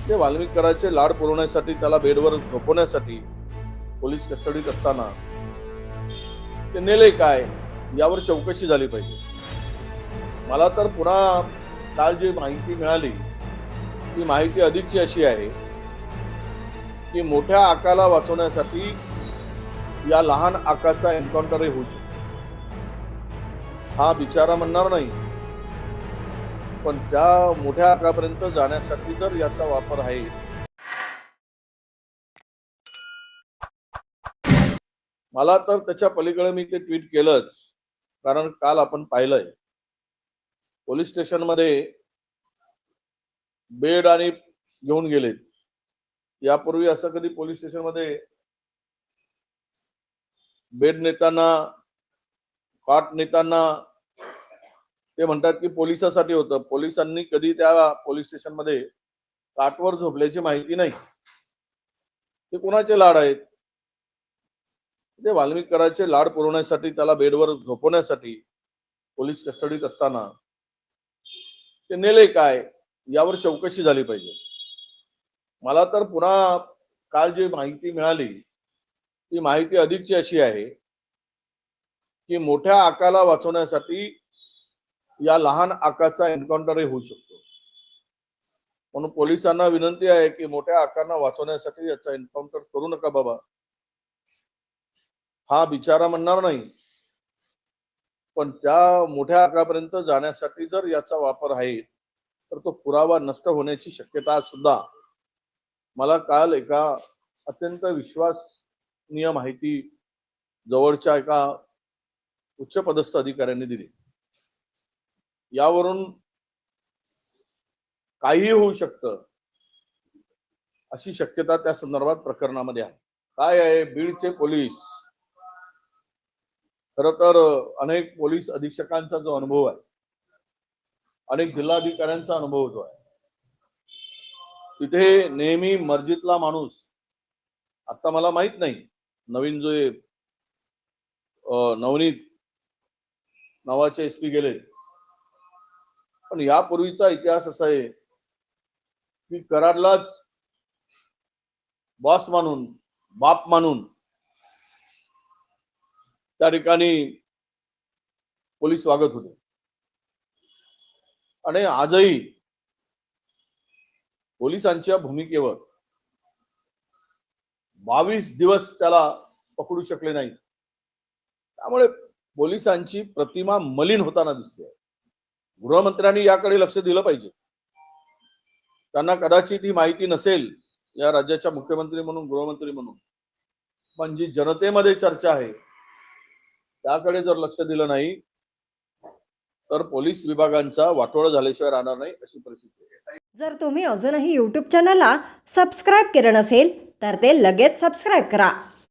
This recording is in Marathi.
ते वाल्मिकराचे लाड पुरवण्यासाठी त्याला बेडवर झोपवण्यासाठी पोलीस कस्टडीत असताना ते नेले काय यावर चौकशी झाली पाहिजे। मला तर पुन्हा काल जी माहिती मिळाली ती माहिती अधिकची अशी आहे की मोठ्या आकाला वाचवण्यासाठी या लहान आकाचा एन्काउंटरही होऊ शकतो। हा बिचारा म्हणणार नाही, पण त्या मोठ्या आकापर्यंत जाण्यासाठी जर याचा वापर आहे, मला तर त्याच्या पलीकडे मी ते ट्विट केलंच। कारण काल आपण पाहिलंय पोलीस स्टेशनमध्ये बेड आणि घेऊन गेलेत। यापूर्वी असं कधी पोलीस स्टेशनमध्ये बेड नेताना, कॉट नेताना ते म्हणतात की पोलिसासाठी होतं। पोलिसांनी कधी त्या पोलीस स्टेशनमध्ये काटवर झोपल्याची माहिती नाही। ते कुणाचे लाड आहेत? ते वाल्मिकराचे लाड पुरवण्यासाठी त्याला बेडवर झोपवण्यासाठी पोलीस कस्टडीत असताना ते नेले काय यावर चौकशी झाली पाहिजे। मला तर पुन्हा काल जी माहिती मिळाली ती माहिती अधिकची अशी आहे की मोठ्या आकाला वाचवण्यासाठी या लहान आकाचा एन्काउंटरही होऊ शकतो। म्हणून पोलिसांना विनंती आहे की मोठ्या आकांना वाचवण्यासाठी याचा एन्काउंटर करू नका बाबा। हा बिचारा म्हणणार नाही, पण त्या मोठ्या आकापर्यंत जाण्यासाठी जर याचा वापर आहे तर तो पुरावा नष्ट होण्याची शक्यता सुद्धा मला काल एका अत्यंत विश्वसनीय माहिती जवळच्या एका उच्चपदस्थ अधिकाऱ्यांनी दिली। यावरून काहीही होऊ शकतं अशी शक्यता त्या संदर्भात प्रकरणामध्ये आहे। काय आहे, बीडचे पोलीस खरं तर अनेक पोलीस अधीक्षकांचा जो अनुभव आहे, अनेक जिल्हाधिकाऱ्यांचा अनुभव जो आहे, तिथे नेहमी मर्जीतला माणूस, आता मला माहित नाही नवीन जो नवनीत नावाचे एसपी गेले, पण यापूर्वीचा इतिहास असा आहे की कराडलाच बॉस मानून, बाप मानून त्या ठिकाणी पोलीस वागत होते। आणि आजही पोलिसांच्या भूमिकेवर 22 दिवस त्याला पकडू शकले नाही। त्यामुळे पोलिसांची प्रतिमा मलिन होताना दिसते। गृहमंत्र्यांनी याकडे लक्ष दिलं पाहिजे। त्यांना कदाचित ही माहिती नसेल या राज्याच्या मुख्यमंत्री म्हणून, गृहमंत्री म्हणून, पण जी जनतेमध्ये चर्चा आहे त्याकडे जर लक्ष दिलं नाही तर पोलीस विभागांचा वाटोळा झाल्याशिवाय राहणार नाही अशी परिस्थिती आहे। जर तुम्ही अजूनही यूट्यूब चॅनलला सबस्क्राईब केलं नसेल तर ते लगेच सबस्क्राईब करा